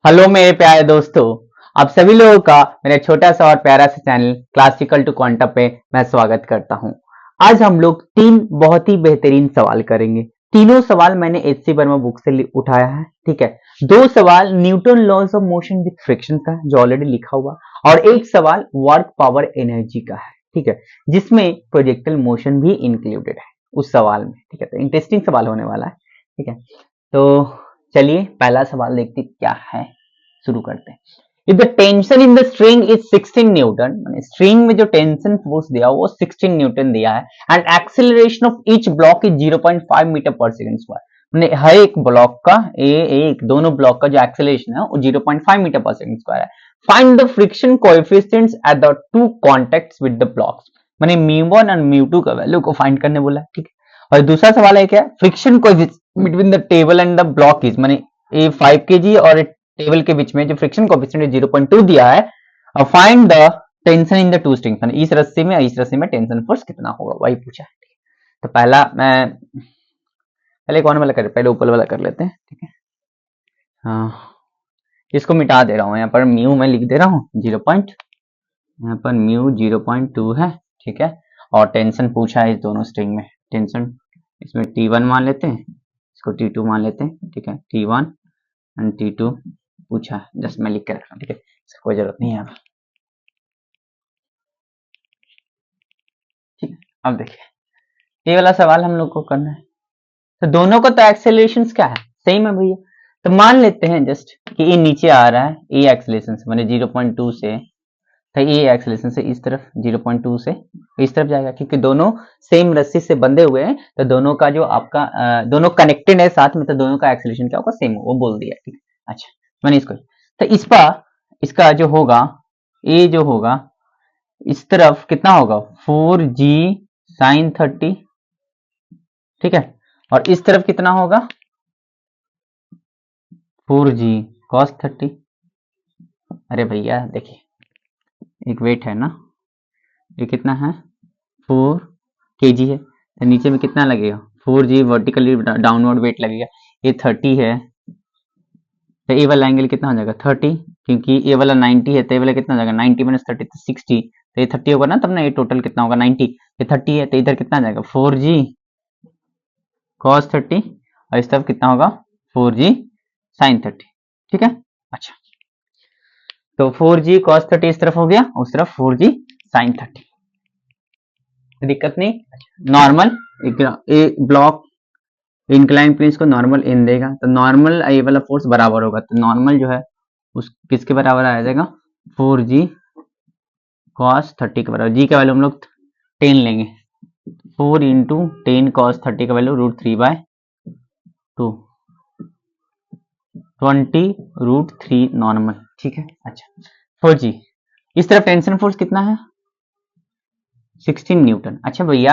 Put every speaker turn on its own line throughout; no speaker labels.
Hello मेरे प्यारे दोस्तों, आप सभी लोगों का मेरा छोटा सा और प्यारा सा चैनल क्लासिकल टू क्वांटम पे मैं स्वागत करता हूं। आज हम लोग तीन बहुत ही बेहतरीन सवाल करेंगे। तीनों सवाल मैंने एच.सी. वर्मा बुक से उठाया है। ठीक है, दो सवाल Newton laws of motion with friction का जो ऑलरेडी लिखा हुआ, और एक सवाल वर्क पावर एनर्जी का है। ठीक है, जिसमें प्रोजेक्टिल मोशन भी इंक्लूडेड है उस सवाल में। ठीक है, तो इंटरेस्टिंग सवाल होने वाला है। ठीक है, तो चलिए पहला सवाल देखते क्या है, शुरू करते हैं। If the tension in the string is 16 Newton, string में जो टेंशन फोर्स दिया वो 16 न्यूटन दिया है, and acceleration of each block is 0.5 metre पर सेकंड स्क्वायर। हर एक ब्लॉक का एक दोनों ब्लॉक का जो एक्सेलरेशन है वो 0.5 मीटर पर सेकंड स्क्वायर है। Find the friction coefficients at the two contacts with the blocks, माने μ1 और μ2 का वैल्यू को फाइंड करने बोला है। ठीक है, और दूसरा सवाल है क्या, friction coefficient between the table and the block is, माने ए 5 kg और टेबल के बीच में जो फ्रिक्शन कोएफिशिएंट 0.2 दिया है। Find the tension in the two strings, माने इस रस्सी में इस रस्सी में टेंशन फोर्स कितना होगा, वही पूछा है। तो पहला मैं पहले कौन वाला कर, पहले ऊपर वाला कर लेते हैं। ठीक है, हाँ इसको मिटा दे रहा हूँ, यहाँ पर म्यू मैं लिख दे रहा हूँ 0. यहाँ पर म्यू 0.2 है। ठीक है, और टेंशन पूछा है इस दोनों स्ट्रिंग में। टेंशन इसमें T1 मान लेते हैं, इसको T2 मान लेते हैं। ठीक है, T1 एंड T2 पूछा है, जस्ट मैं लिख के रख रहा हूँ। ठीक है, इसकी कोई जरूरत नहीं है अब। ठीक है, अब देखिए ये वाला सवाल हम लोग को करना है। तो दोनों का तो एक्सेलरेशन क्या है, सेम है भैया। तो मान लेते हैं जस्ट कि ये नीचे आ रहा है, ए एक्सेलरेशन से मैंने 0.2 से, तो ये एक्सेलरेशन से इस तरफ 0.2 से इस तरफ जाएगा, क्योंकि दोनों सेम रस्सी से बंधे हुए हैं। तो दोनों का जो आपका दोनों कनेक्टेड है साथ में, तो दोनों का एक्सेलरेशन क्या होगा, सेम, वो बोल दिया। ठीक है, अच्छा मैंने इसको, तो इसका जो होगा, ए जो होगा इस तरफ कितना होगा 4g sin 30। ठीक है, और इस तरफ कितना होगा 4g cos 30। अरे भैया देखिए एक वेट है ना, ये कितना है 4 kg है, तो नीचे में कितना लगेगा 4g वर्टिकली डाउनवर्ड वेट लगेगा। ये 30 है, तो ए वाला एंगल कितना हो जाएगा 30, क्योंकि ए वाला 90 है, तो ए वाला कितना हो जाएगा 90 माइनस 30 तो 60। तो ये 30 होगा ना, तब ना ये टोटल कितना होगा 90। ये 30 है, तो इधर कितना आ जाएगा 4g cos 30, और इस तरफ कितना होगा 4g sin 30। ठीक है, अच्छा तो 4g cos 30 इस तरफ हो गया, उस तरफ 4g sin 30, दिक्कत नहीं। नॉर्मल एक ब्लॉक इंक्लाइन प्लेन को नॉर्मल इन देगा, तो नॉर्मल ये वाला फोर्स बराबर होगा, तो नॉर्मल जो है उस किसके बराबर आ जाएगा 4g cos 30 के बराबर। जी का वैल्यू हम लोग 10 लेंगे, 4 इंटू 10 cos 30 का वैल्यू √3/2, 20 √3 नॉर्मल। ठीक है, अच्छा 4g इस तरफ टेंशन फोर्स कितना है 16 न्यूटन। अच्छा भैया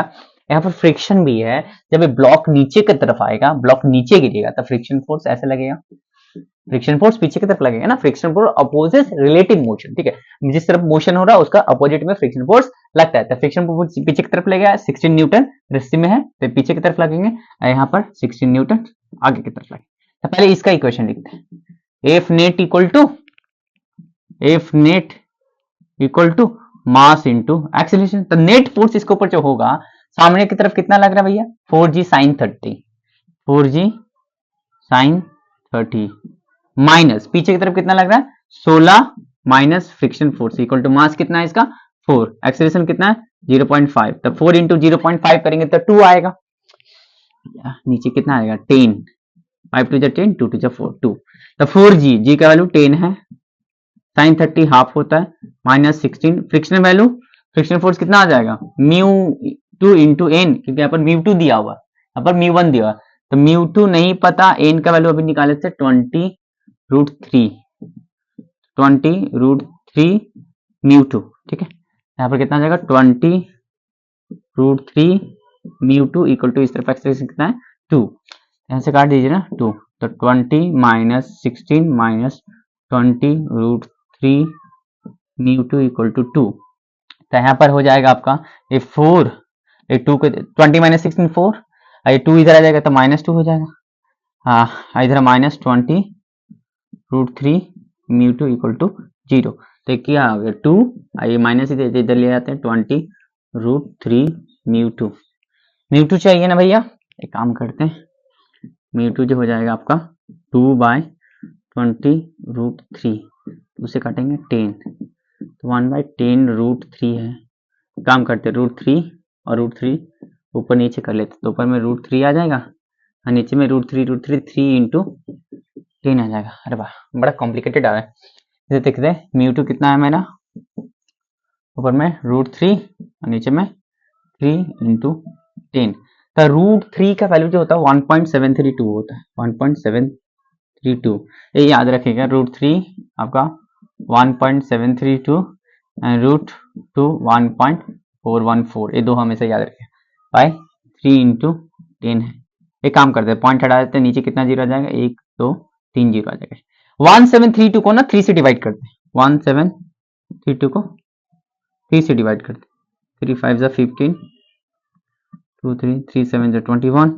यहाँ पर फ्रिक्शन भी है, जब ये ब्लॉक नीचे की तरफ आएगा, ब्लॉक नीचे गिरेगा, तो फ्रिक्शन फोर्स ऐसे लगेगा, फ्रिक्शन फोर्स पीछे की तरफ लगेगा ना। Friction force opposite relative motion. ठीक है, जिस तरफ मोशन हो रहा है उसका अपोजिट में फ्रिक्शन फोर्स लगता है, तो फ्रिक्शन फोर्स पीछे की तरफ लगेगा, 16 न्यूटन रस्सी में है तो पीछे की तरफ लगेंगे, यहाँ पर 16 न्यूटन आगे की तरफ लगेंगे। तो पहले इसका इक्वेशन लिखते हैं, F net equal to mass into acceleration. तो नेट फोर्स इसके ऊपर जो होगा सामने की तरफ कितना लग रहा है भैया 4g sin 30, 4g sin 30 minus पीछे की तरफ कितना लग रहा है 16 minus friction force equal to mass कितना है इसका 4, एक्सेलरेशन कितना है 0.5, तो 4 इंटू 0.5 करेंगे तो 2 आएगा, नीचे कितना आएगा 10, 5 टू 10, 2 टू 4 2, तो 4g जी का वैल्यू 10 है, sin 30 हाफ होता है, minus 16 friction value, friction force कितना आ जाएगा μ2 इंटू एन, क्योंकि यहाँ पर μ2 दिया हुआ, यहाँ पर μ1 दिया हुआ, तो μ2 नहीं पता, एन का वैल्यू अभी निकाले थे 20 √3 μ2। ठीक है, यहाँ पर कितना आ जाएगा 20 √3 μ2 इक्वल टू इस तरफ एक्सेलरेशन कितना है 2, यहाँ से काट दीजिए ना 2, तो 20 माइनस 16 माइनस 20 √3 μ2 इक्वल टू 2, तो यहाँ पर हो जाएगा आपका ये 4, ये 2 को 20 माइनस 16 4, ये 2 इधर आ जाएगा तो -2 हो जाएगा, हाँ इधर -20 √3 म्यू टू इक्वल टू 0। तो क्या आ गया 2, आइए माइनस इधर ले आते हैं, 20√3 म्यू टू चाहिए ना भैया। एक काम करते हैं, म्यू टू जो हो जाएगा आपका 2/20√3, उसे काटेंगे 10, तो 1/10√3 है। काम करते √3 और √3 ऊपर नीचे कर लेते, तो ऊपर में √3 आ जाएगा और नीचे में √3 3 इंटू 10 आ जाएगा। अरे वाह, बड़ा कॉम्प्लिकेटेड आ रहा है। इसे देखते हैं, म्यू टू कितना है मेरा, ऊपर में √3 और नीचे में 3 इंटू 10। तो √3 का वैल्यू जो होता है 1.732 होता है, 1.732। ये याद रखिएगा, √3 आपका 1.732 एंड √2 1.414, ये दो हमेशा याद रखें, बाय 3 इंटू 10 है। एक काम करते हैं, पॉइंट हटा देते हैं, नीचे कितना जीरो आ जाएगा, 1 2 3 जीरो आ जाएगा। 1732 को ना 3 से डिवाइड करते हैं, 1732 को 3 से डिवाइड करते हैं, 3 5 15, 2 3 3 7 21,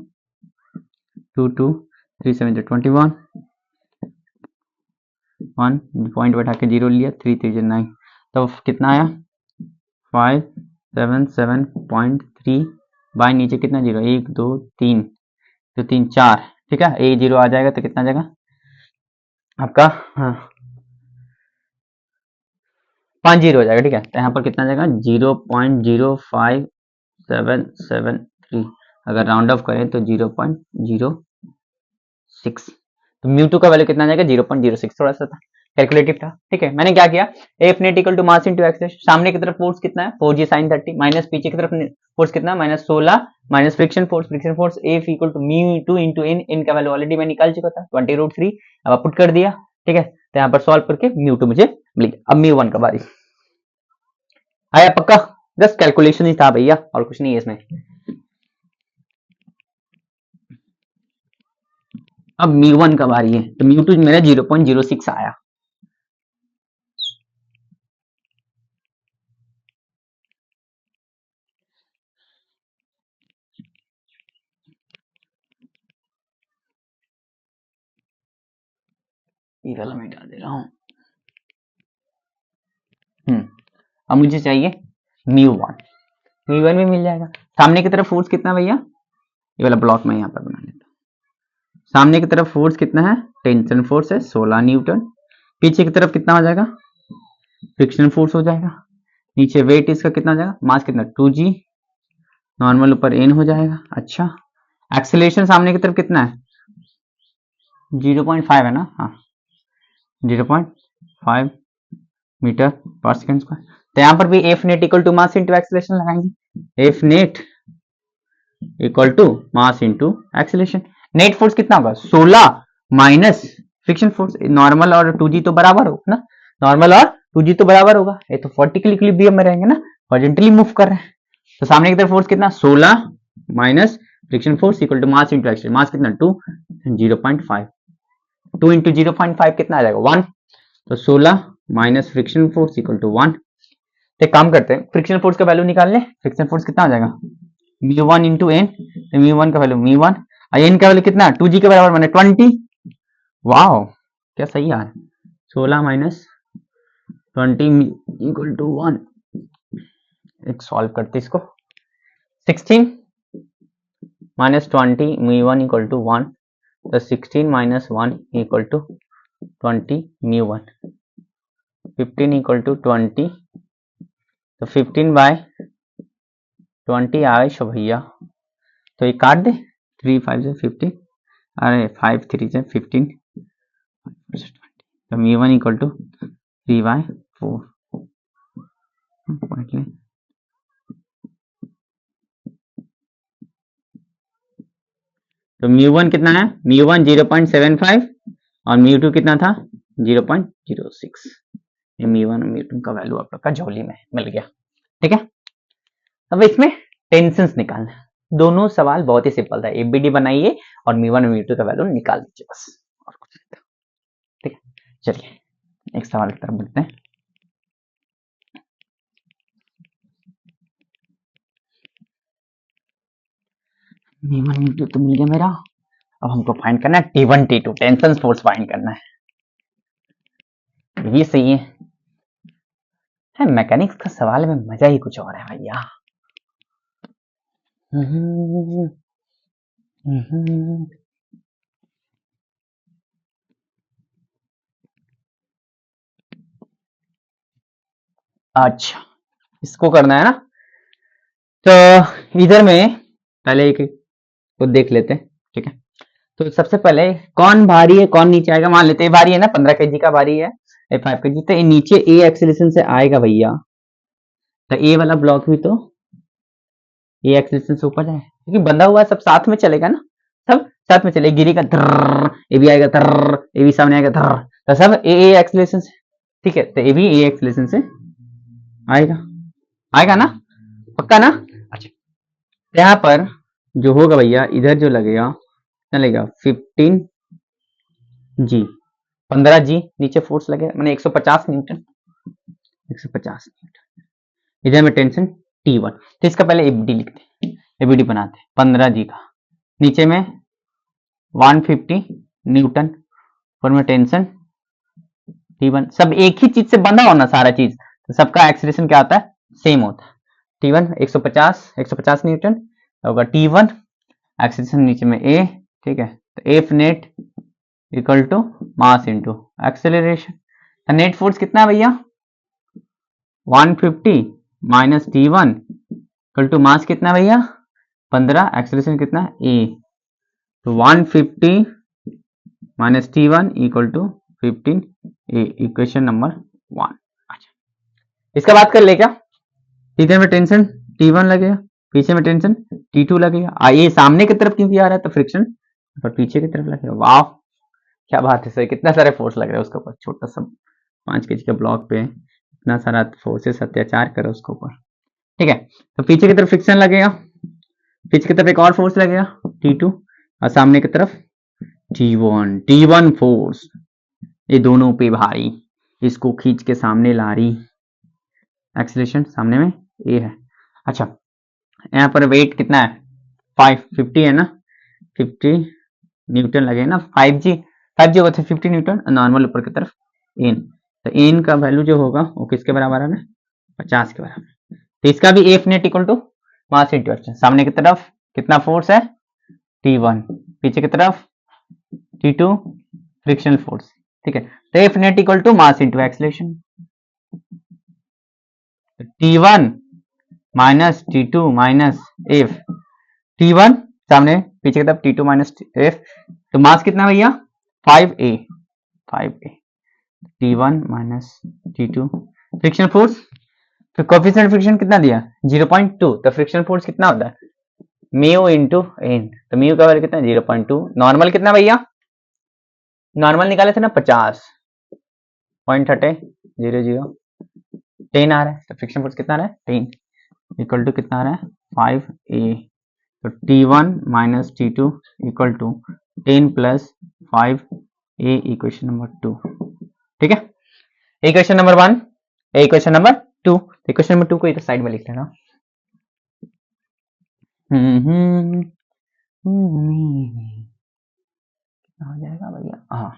2 2 3 7 21, 1 पॉइंट बैठा के 0 लिया, 3 3 9, तो कितना आया 577.3 बाय नीचे कितना जीरो, 1 2 3, तो 3 4, ठीक है, ए 0 आ जाएगा तो कितना आ जाएगा आपका, हाँ 5 जीरो हो जाएगा, ठीक है। तो यहाँ पर कितना आ जाएगा 0.05773, अगर राउंड ऑफ करें तो 0.06। तो म्यू टू का वैल्यू कितना आ जाएगा 0.06, थोड़ा सा था कैलकुलेटिव था, ठीक है। मैंने क्या किया, F net equal to mass into acceleration, सामने की तरफ फोर्स कितना है 4g sin 30 माइनस पीछे की तरफ फोर्स कितना है -16 minus friction force f equal to mu two into N, इन का वैल्यू ऑलरेडी मैं निकाल चुका था 20√3, अब पुट कर दिया, ठीक है। तो यहाँ पर सॉल्व करके म्यू टू मुझे मिल गया। अब म्यू वन का बारी आया, पक्का जस्ट कैलकुलेशन ही था भैया, और कुछ नहीं है इसमें। अब म्यू वन का बारी है, तो म्यू टू मेरा 0.06 आया। ये वाला मैं डाल दे रहा हूँ। अब मुझे चाहिए म्यू वन भी मिल जाएगा। सामने की तरफ फोर्स कितना भैया, ये वाला ब्लॉक में यहाँ पर बना लेता हूँ। सामने की तरफ फोर्स कितना है, टेंशन फोर्स है 16 न्यूटन, पीछे की तरफ कितना हो जाएगा फ्रिक्शन फोर्स हो जाएगा, नीचे वेट इसका कितना हो जाएगा, मास कितना 2g, नॉर्मल ऊपर n हो जाएगा। अच्छा, एक्सेलरेशन सामने की तरफ कितना है 0.5 है ना, हाँ 0.5 मीटर पर सेकंड स्क्वायर। तो यहाँ पर भी F net equal to mass into acceleration लगाएंगे, f net equal to mass into acceleration. Net force कितना होगा 16 माइनस फ्रिक्शन फोर्स, नॉर्मल और 2g तो बराबर होगा ना, नॉर्मल और 2g तो बराबर होगा, ये तो वर्टिकल इक्विलिब्रियम में रहेंगे ना, हॉरिजॉन्टली मूव कर रहे हैं। तो सामने की तरफ फोर्स कितना 16 minus friction force equal to mass into acceleration, mass कितना 2, 0.5, 2 इंटू 0.5 कितना आ जाएगा 1, तो 16 minus friction force equal to 1। तो एक काम करते हैं, फ्रिक्शन फोर्स का वैल्यू निकाल ले, फ्रिक्शन फोर्स कितना आ जाएगा mu one into N, mu one का वैल्यू म्यू वन, एन का वैल्यू कितना 2g के बराबर माने 20, वाओ क्या सही आ रहा है, 16 माइनस 20 इक्वल टू 1। एक सॉल्व करते इसको, 16 minus 20 mu one equal to 1, तो 16 minus 1 equal to 20 mu one, 15 equal to 20, तो 15 बाय 20 आए भैया, तो ये काट दे, 3 5 से 15, अरे 5 3 से 15, तो mu one equal to 3/4 point ले, तो म्यू वन कितना है, म्यू वन 0.75 और म्यू टू कितना था 0.06। ये म्यू वन और म्यू टू का वैल्यू आप लोग का झोली में मिल गया, ठीक है। अब इसमें टेंशंस निकालना है, दोनों सवाल बहुत ही सिंपल था, एबीडी बनाइए और म्यू वन और म्यू टू का वैल्यू निकाल दीजिए बस, और कुछ नहीं था, ठीक है। चलिए नेक्स्ट सवाल की तरफ बढ़ते हैं। म्यू वन म्यू टू तो मिल गया मेरा, अब हमको फाइंड करना है T1 T2 tension force find करना है। ये सही है मैकेनिक्स का सवाल में मजा ही कुछ और है भैया। अच्छा, इसको करना है ना, तो इधर में पहले एक को देख लेते हैं, ठीक है। तो सबसे पहले कौन भारी है कौन नीचे आएगा, मान लेते हैं भारी है ना, 15 केजी का भारी है, 5 केजी, तो ये नीचे ए एक्सेलेरेशन से आएगा भैया, तो ए वाला ब्लॉक भी तो ए एक्सेलेरेशन से ऊपर जाए, क्योंकि बंधा हुआ सब साथ में चलेगा ना, सब साथ में चलेगा, गिरेगा धर्र, ये भी आएगा धर्र, ये भी सामने आएगा धर्र, तो सब ए एक्सेलेरेशन से, ठीक है, तो ये भी ए एक्सेलेरेशन से आएगा, आएगा ना, पक्का ना। अच्छा, यहाँ पर जो होगा भैया, इधर जो लगेगा चलेगा 15 जी, 15 जी नीचे फोर्स लगेगा, मैंने 150 न्यूटन, 150 न्यूटन, इधर में टेंशन T1, तो इसका पहले एबीडी लिखते हैं, एबीडी बनाते हैं 15 जी का, नीचे में 150 न्यूटन, ऊपर में टेंशन T1, सब एक ही चीज से बंधा होना सारा चीज, तो सबका एक्सीलरेशन क्या होता है, सेम होता है, T1 150 न्यूटन होगा, T1 एक्सीलरेशन नीचे में A, ठीक है, तो F net equal to mass into acceleration, net force कितना है भैया 150 minus T1 equal to mass कितना है भैया 15, एक्सेलरेशन कितना है A, तो 150 minus T1 equal to 15 A, equation number 1। अच्छा, इसका बात कर ले क्या, इधर में टेंशन T1 लगेगा, पीछे में टेंशन T2 लगेगा, ये सामने की तरफ क्योंकि आ रहा है तो फ्रिक्शन पर पीछे की तरफ लगेगा, वाह क्या बात है सर, कितना सारे फोर्स लग रहे हैं उसके ऊपर, छोटा सा 5 केजी के ब्लॉक पे इतना सारा फोर्सेस अत्याचार करे उसके ऊपर, ठीक है। तो पीछे की तरफ फ्रिक्शन लगेगा, पीछे की तरफ एक और फोर्स लगेगा T2, और सामने की तरफ T1 फोर्स, ये दोनों पे भारी, इसको खींच के सामने ला रही, एक्सीलरेशन सामने में ए है। अच्छा, यहाँ पर वेट कितना है 550 है ना, 50 न्यूटन लगे ना, 5G होगा तो 50 न्यूटन, नॉर्मल ऊपर की तरफ एन, तो एन का वैल्यू जो होगा वो किसके बराबर है ना 50 के बराबर, तो इसका भी F net equal to mass into action, सामने की तरफ कितना फोर्स है T1, पीछे की तरफ T2 फ्रिक्शनल फोर्स, ठीक है, तो F net equal to mass into acceleration, T1 minus T2 minus F, T1 सामने पीछे की तरफ T2 माइनस एफ, तो मास कितना भैया 5A, T1 minus T2, friction force, फिर कोफिशिएंट फ्रिक्शन कितना दिया 0.2, तो फ्रिक्शन फोर्स कितना होता है म्यू इंटू एन, तो म्यू का वैल्यू कितना 0.2, नॉर्मल कितना भैया, नॉर्मल निकाले थे ना 50, पॉइंट हटे 0 10 आ रहा है, तो फ्रिक्शन फोर्स कितना आ रहा है 10, इक्वल टू कितना आ रहा है 5A, तो T1 minus T2 equal to 10 plus 5A, equation number 2, ठीक है, equation number 1, equation number 2, equation number 2 को इधर साइड में लिख लेना, हो जाएगा भैया, हाँ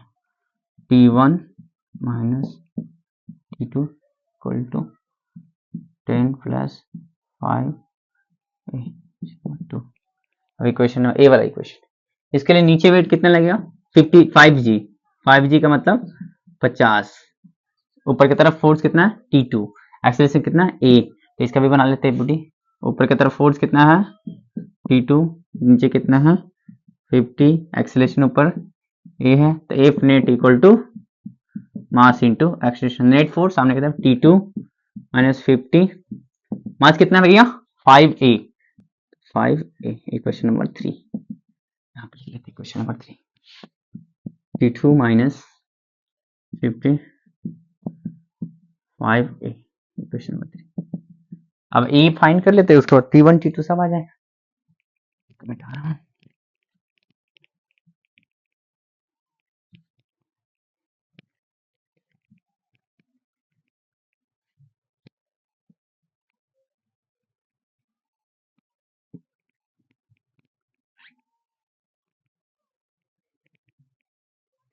T1 minus T2 equal to 10 plus 5A, 2, अब इक्वेशन ए वाला इक्वेशन, इसके लिए नीचे वेट कितना लगेगा 55G, 5G का मतलब 50, ऊपर की तरफ फोर्स कितना है T2, एक्सेलरेशन कितना है A, तो इसका भी बना लेते हैं बुटी, ऊपर की तरफ फोर्स कितना है T2, नीचे कितना है 50, एक्सेलरेशन ऊपर A है, तो F net equal to mass into acceleration, net force सामने की तरफ T2 माइनस 50, मास कितना भैया 5A, इक्वेशन नंबर 3, यहाँ पर लिख लेते equation number 3, T2 minus 50 5A, equation number 3, अब E फाइंड कर लेते हैं, उसके बाद T1 T2 सब आ जाएगा, मिटा रहा हूँ,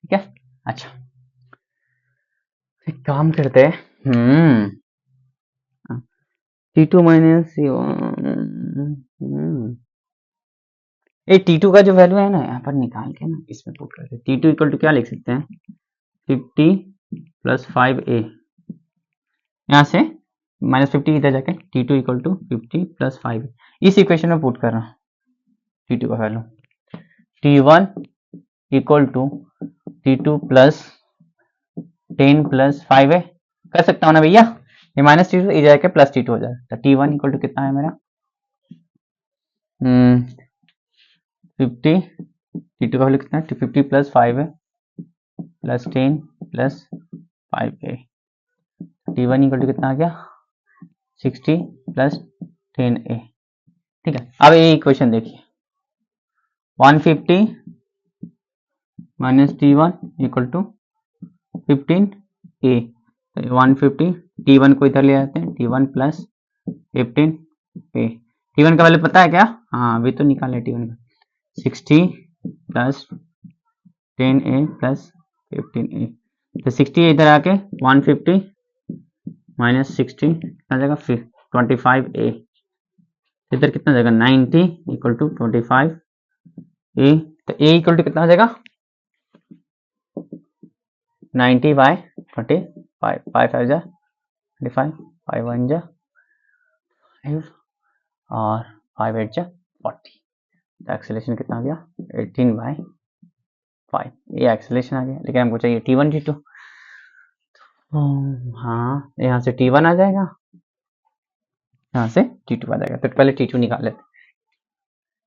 ठीक है। अच्छा, काम करते हैं। T2 माइनस ये T2 का जो वैल्यू है ना यहाँ पर निकाल के ना इसमें पुट करते हैं। T2 इक्वल टू क्या लिख सकते हैं 50 प्लस 5a, यहाँ से -50 इधर जाके T2 इक्वल टू 50 प्लस 5, इस इक्वेशन में पुट कर रहा हूँ T2 का value. T1 equal to T2 plus 10 plus 5 कर सकता हूँ ना भैया, ये माइनस T2 इधर जाके प्लस T2 हो जाएगा। तो T1 इक्वल टू कितना है मेरा 50, T2 का वैल्यू कितना है 50 प्लस 5 है plus 10 plus 5a, T1 equal to कितना आ गया 60 प्लस 10a। ठीक है, अब ये इक्वेशन देखिए 150 minus T1 equal to 15a, 150 T1 को इधर ले आते हैं T1 प्लस 15a। T1 का वैल्यू पता है क्या, हाँ अभी तो निकाले T1 का 60 प्लस 10a प्लस 15a, तो 60 इधर आके 150 माइनस 60 कितना जाएगा फिर 25a, इधर कितना जाएगा 90 इक्वल टू 25a, तो a इक्वल टू कितना हो जाएगा 90 बाय 25, 5 5 जा 25, 5 1 जा 5 और 5 8 जा 40, तो एक्सेलेरेशन कितना आ गया 18 बाय 5, ये एक्सेलेरेशन आ गया। लेकिन हमको चाहिए T1 T2, हाँ यहाँ से T1 आ जाएगा, यहाँ से T2 आ जाएगा, तो पहले T2 निकाल लेते हैं,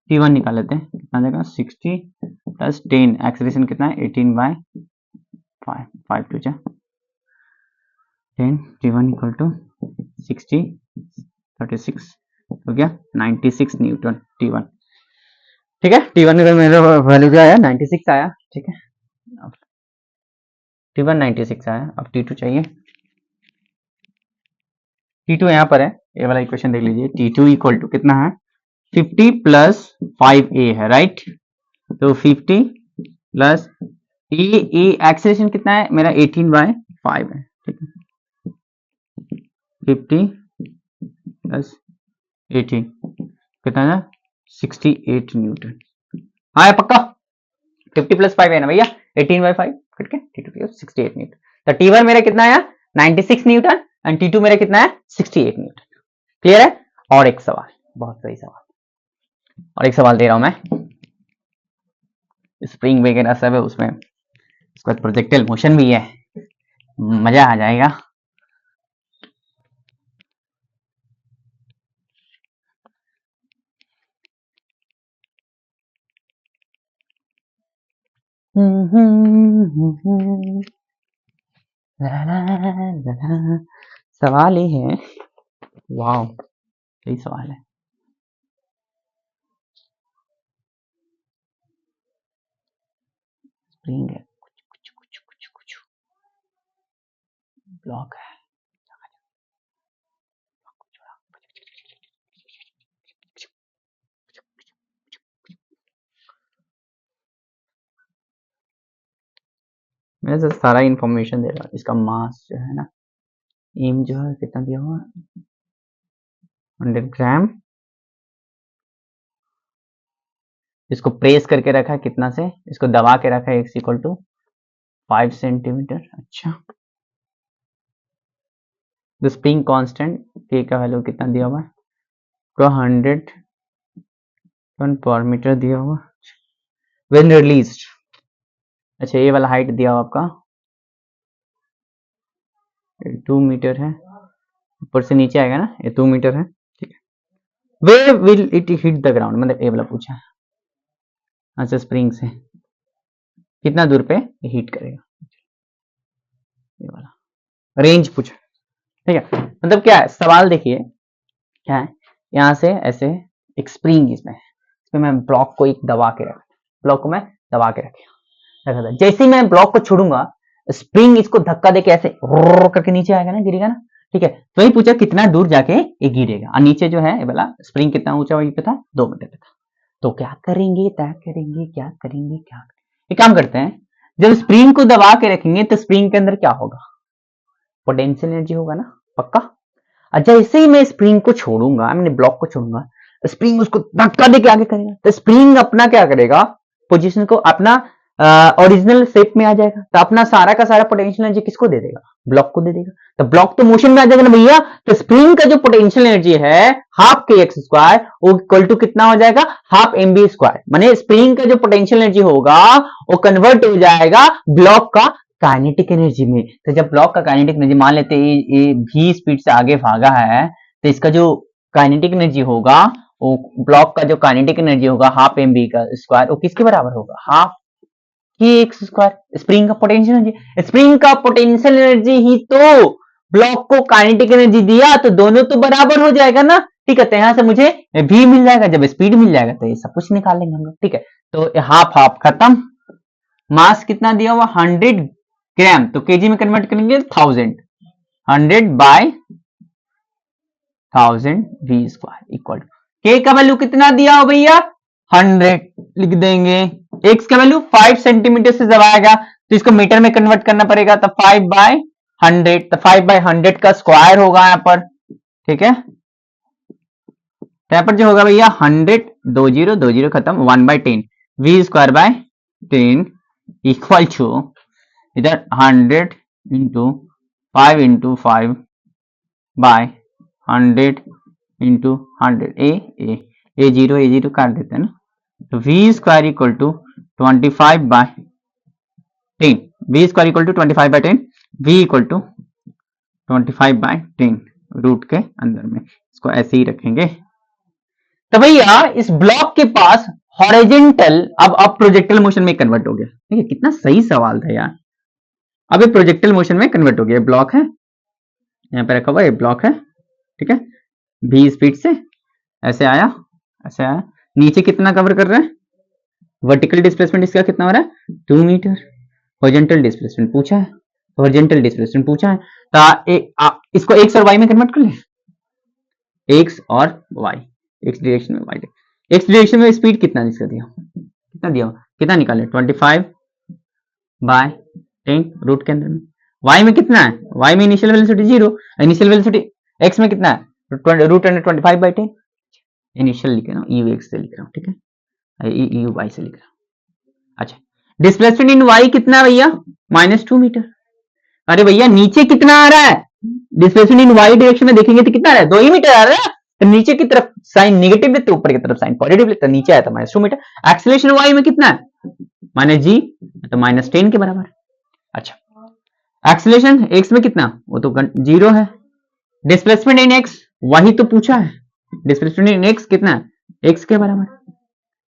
T1 निकाल लेते हैं, कितना आ जाएगा 60 प्लस 10, एक्सेलेरेशन कितना है 18 बाय 5, 5 2 जा 10, T1 इक्वल टू 60 36 हो गया 96 न्यूटन T1। ठीक है, T1 का मेरा वैल्यू क्या आया 96 आया। ठीक है, अब T1 96 आया, अब T2 चाहिए। T2 यहाँ पर है, ये वाला इक्वेशन देख लीजिए, T2 इक्वल टू कितना है 50 प्लस 5a है, राइट, तो 50 प्लस ए एक्सेलेरेशन कितना है मेरा 18 बाय 5 है। ठीक है, 50 प्लस 18 कितना है 68 न्यूटन, हाँ पक्का 50 प्लस 5 है ना भैया 18 बाय 5 कट के T2 68 न्यूटन, तो T1 मेरा कितना आया 96 न्यूटन एंड T2 मेरा कितना है 68 न्यूटन। क्लियर है। और एक सवाल, बहुत सही सवाल, और एक सवाल दे रहा हूं मैं, स्प्रिंग वगैरह सब है उसमें, उसके बाद प्रोजेक्टाइल मोशन भी है, मजा आ जाएगा। सवाल ये है, वाह सही सवाल है, स्प्रिंग है ब्लॉक है, मैं तो सारा इंफॉर्मेशन दे रहा हूँ। इसका मास जो है ना, एम जो है कितना दिया हुआ 100 ग्राम, इसको प्रेस करके रखा है कितना से, इसको दबा के रखा है x इक्वल टू 5 सेंटीमीटर। अच्छा, द स्प्रिंग कांस्टेंट k का वैल्यू कितना दिया हुआ है, को 100 टन पर मीटर दिया हुआ, व्हेन रिलीज्ड, अच्छा ये वाला हाइट दिया हुआ आपका 2 मीटर है, ऊपर से नीचे आएगा ना, ये 2 मीटर है। ठीक है, way will it hit the ground, मतलब ये वाला पूछा है, अच्छा स्प्रिंग से कितना दूर पे हिट करेगा, ये वाला रेंज पूछा। ठीक है, मतलब क्या है सवाल देखिए क्या है, यहाँ से ऐसे एक स्प्रिंग इसमें मैं ब्लॉक को एक दबा के रखा, ब्लॉक को मैं दबा के रखा था, जैसे ही मैं ब्लॉक को छोड़ूंगा स्प्रिंग इसको धक्का देके ऐसे करके नीचे आएगा ना, गिरेगा ना। ठीक है, तो वही पूछा कितना दूर जाके ये गिरेगा, और नीचे जो है ये वाला स्प्रिंग कितना ऊंचा वहीं पे था 2 मीटर पे था। तो क्या करेंगे क्या करेंगे, एक काम करते हैं, जब स्प्रिंग को दबा के रखेंगे तो स्प्रिंग के अंदर क्या होगा, पोटेंशियल एनर्जी होगा ना, पक्का। अच्छा, जैसे ही मैं स्प्रिंग को छोड़ूंगा, मैंने ब्लॉक को छोड़ूंगा, स्प्रिंग उसको धक्का देके आगे करेगा, तो स्प्रिंग अपना क्या करेगा, पोजीशन को अपना ओरिजिनल शेप में आ जाएगा, तो अपना सारा का सारा पोटेंशियल एनर्जी किसको दे देगा, ब्लॉक को दे देगा। तो ब्लॉक तो मोशन में आ जाएगा ना भैया, तो स्प्रिंग का जो पोटेंशियल एनर्जी है हाफ के एक्स स्क्वायर, वो इक्वल टू कितना हो जाएगा, हाफ एम बी स्क्वायर। माने स्प्रिंग का जो पोटेंशियल एनर्जी होगा वो कन्वर्ट हो जाएगा ब्लॉक का काइनेटिक एनर्जी में। तो जब ब्लॉक का काइनेटिक एनर्जी, मान लेते हैं ये भी स्पीड से आगे भागा है, तो इसका जो काइनेटिक एनर्जी होगा, वो ब्लॉक का जो काइनेटिक एनर्जी होगा हाफ एम बी का स्क्वायर, वो किसके बराबर होगा, हाफ के एक्स स्क्वायर। स्प्रिंग का पोटेंशियल एनर्जी, स्प्रिंग का पोटेंशियल एनर्जी ही तो ब्लॉक को काइनेटिक एनर्जी दिया, तो दोनों तो बराबर हो जाएगा ना। ठीक है, तो यहां से मुझे भी मिल जाएगा, जब स्पीड मिल जाएगा तो ये सब कुछ निकालेंगे हम लोग। ठीक है, तो हाफ हाफ खत्म। मास कितना दिया हुआ, 100 ग्राम, तो केजी में कन्वर्ट करेंगे 1000, 100 by 1000 v square equal to K का वैल्यू कितना दिया हो भैया, 100 लिख देंगे। एक्स का वैल्यू 5 सेंटीमीटर से जब आएगा तो इसको मीटर में कन्वर्ट करना पड़ेगा, तो 5 बाय 100, तो 5 बाय 100 का स्क्वायर होगा यहाँ पर। ठीक है, यहाँ पर जो होगा भैया 100, 20 खत्म, 1 by 10 v square by 10 equal to इधर 100 इंटू 5 इंटू 5 बाय 100 इंटू 100, ए जीरो काट देते हैं ना, तो v square equal to 25 by 10, v square equal to 25 by 10, v equal to 25 by 10 root के अंदर में, इसको ऐसे ही रखेंगे। तो भैया इस ब्लॉक के पास हॉरिजॉन्टल अब प्रोजेक्टिल मोशन में कन्वर्ट हो गया। ठीक है, कितना सही सवाल था यार। अब ये प्रोजेक्टिल मोशन में कन्वर्ट हो गया, ब्लॉक है यहाँ पे रखा हुआ, ये ब्लॉक है। ठीक है, भी स्पीड से ऐसे आया, ऐसे आया, नीचे कितना कवर कर रहा है, वर्टिकल डिस्प्लेसमेंट इसका कितना हो रहा है, 2 मीटर। हॉरिजॉन्टल डिस्प्लेसमेंट पूछा है, हॉरिजॉन्टल डिस्प्लेसमेंट पूछा है, तो इसको एक्स और वाई में कन्वर्ट कर ले, एक्स और वाई, एक्स डायरेक्शन में वाई, एक्स डायरेक्शन में स्पीड कितना इसका दिया, कितना दिया, कितना निकाले, 25 बाय 10 रूट के अंदर में। वाई में कितना है, वाई में initial velocity 0, initial velocity x में कितना है, रूट अंडर 25 बाय 10, इनिशियल लिख रहा हूँ, यू एक्स से लिख रहा हूँ। ठीक है, यू वाई से लिख रहा हूँ। अच्छा, डिस्प्लेसमेंट इन वाई कितना है भैया, -2 मीटर। अरे भैया नीचे कितना आ रहा है, डिस्प्लेसमेंट इन वाई डायरेक्शन में देखेंगे तो कितना आ रहा है, 2 ही मीटर आ रहा है। तो नीचे की तरफ साइन निगेटिव लेते, ऊपर की तरफ साइन पॉजिटिव लेते, नीचे आया था -2 मीटर। एक्सेलरेशन वाई में कितना है, -g, तो -10 के बराबर। अच्छा, एक्सेलरेशन एक्स में कितना, वो तो 0 है। डिस्प्लेसमेंट इन एक्स वही तो पूछा है, डिस्प्लेसमेंट इन एक्स कितना है, एक्स के बराबर।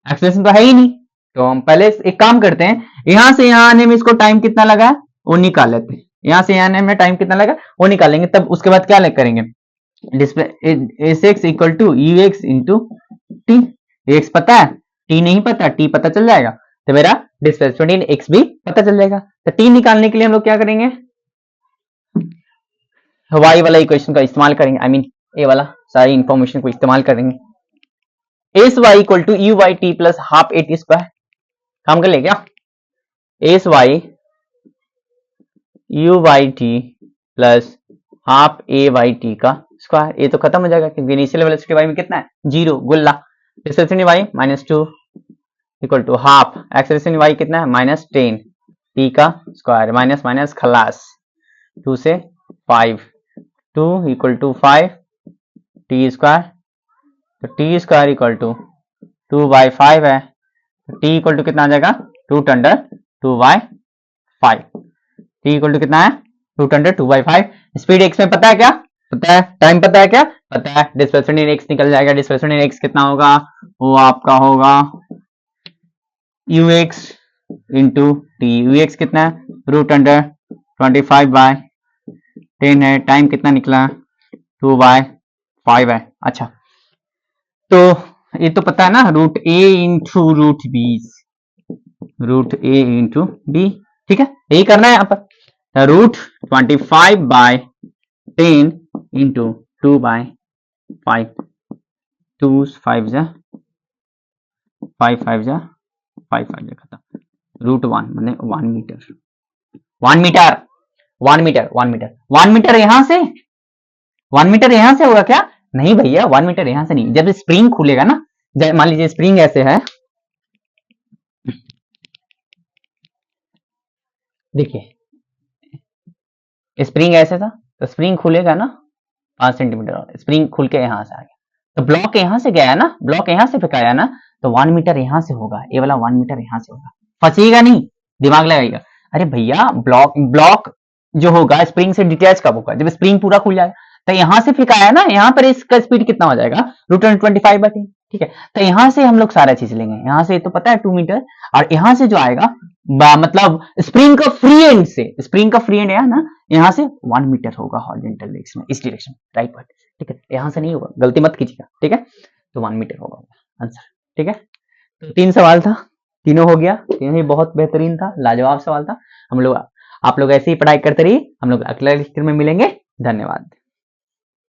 एक्सेलरेशन तो है ही नहीं, तो हम पहले एक काम करते हैं, यहां से यहां आने में इसको टाइम कितना लगा वो निकाल लेते हैं, यहां से यहां आने में टाइम कितना लगा वो निकालेंगे, तब उसके बाद क्या करेंगे, display S x equal to u x into t. X पता है, टी नहीं पता, टी पता चल जाएगा, तो मेरा डिस्प्लेसमेंट इन एक्स भी पता चल जाएगा। तो टी निकालने के लिए हम लोग क्या करेंगे, वाई वाला इक्वेशन का इस्तेमाल करेंगे, आई मीन ए वाला सारी इंफॉर्मेशन को इस्तेमाल करेंगे। S y equal to u y t plus half a t square, काम कर ले क्या, S y u y t plus half a y t का स्क्वायर, ये तो खत्म हो जाएगा क्योंकि इनिशियल वेलोसिटी वाई में कितना है, 0 गुल्ला। Displacement y -2 equal to half, acceleration y कितना है, -10 टी का स्क्वायर, माइनस माइनस खलास, 2 से 5, 2 इक्वल टू 5 टी स्क्वायर, तो t square equal to 2 by 5 है, तो टी इक्वल टू कितना आ जाएगा, root under 2 by 5, t equal to कितना है, root under 2 by 5। Speed x में पता है क्या, पता है, टाइम पता है क्या, पता है, डिस्प्लेसमेंट इन एक्स निकल जाएगा, डिस्प्लेसमेंट इन एक्स कितना होगा, वो आपका होगा you x into T, you x कितना है, रूट अंडर 25 बाय 10 है, टाइम कितना निकला, 2 बाय 5 है। अच्छा, तो ये तो पता है ना, रूट ए इंटू रूट बी, रूट ए इंटू बी, ठीक है, यही करना है यहाँ पर, रूट 25 बाय 10 इंटू 2 बाय 5, 2 5 जा 5 5 जा 5 5 जा खत्म, रूट 1 माने 1 metre, 1 metre 1 metre, 1 metre, 1 metre यहां से, 1 मीटर यहां से होगा क्या? नहीं भैया, 1 मीटर यहां से नहीं। जब स्प्रिंग खुलेगा ना, मान लीजिए स्प्रिंग ऐसे है, देखिए स्प्रिंग ऐसे था, तो स्प्रिंग खुलेगा ना 5 सेंटीमीटर, और स्प्रिंग खुल के यहां से आ गया, तो ब्लॉक यहां से गया ना, ब्लॉक यहां से फेंकाया ना, तो 1 मीटर यहां से होगा, ये वाला 1 मीटर यहां से होगा। फंसीगा नहीं, दिमाग लगाइएगा। अरे भैया ब्लॉक ब्लॉक जो होगा स्प्रिंग से डिटैच कब होगा? जब स्प्रिंग पूरा खुल जाएगा। तो यहां से फेंकाया ना, यहां पर इसका स्पीड कितना हो जाएगा? √25/3, ठीक है। तो यहां से हम लोग सारा चीज लेंगे, यहां से तो पता है 2 मीटर, और यहां से जो आएगा मतलब स्प्रिंग का फ्री एंड से, स्प्रिंग का फ्री एंड है ना, यहाँ से 1 मीटर होगा हॉरिजॉन्टल डायरेक्शन में, इस डायरेक्शन राइट वर्ड, ठीक है। यहाँ से नहीं होगा, गलती मत कीजिएगा, ठीक है। तो 1 मीटर होगा आंसर, ठीक है। तो 3 सवाल था, तीनों हो गया, तीनों ही बहुत बेहतरीन था, लाजवाब सवाल था। हम लोग, आप लोग ऐसे ही पढ़ाई करते रहिए, हम लोग अगले लेक्चर में मिलेंगे। धन्यवाद।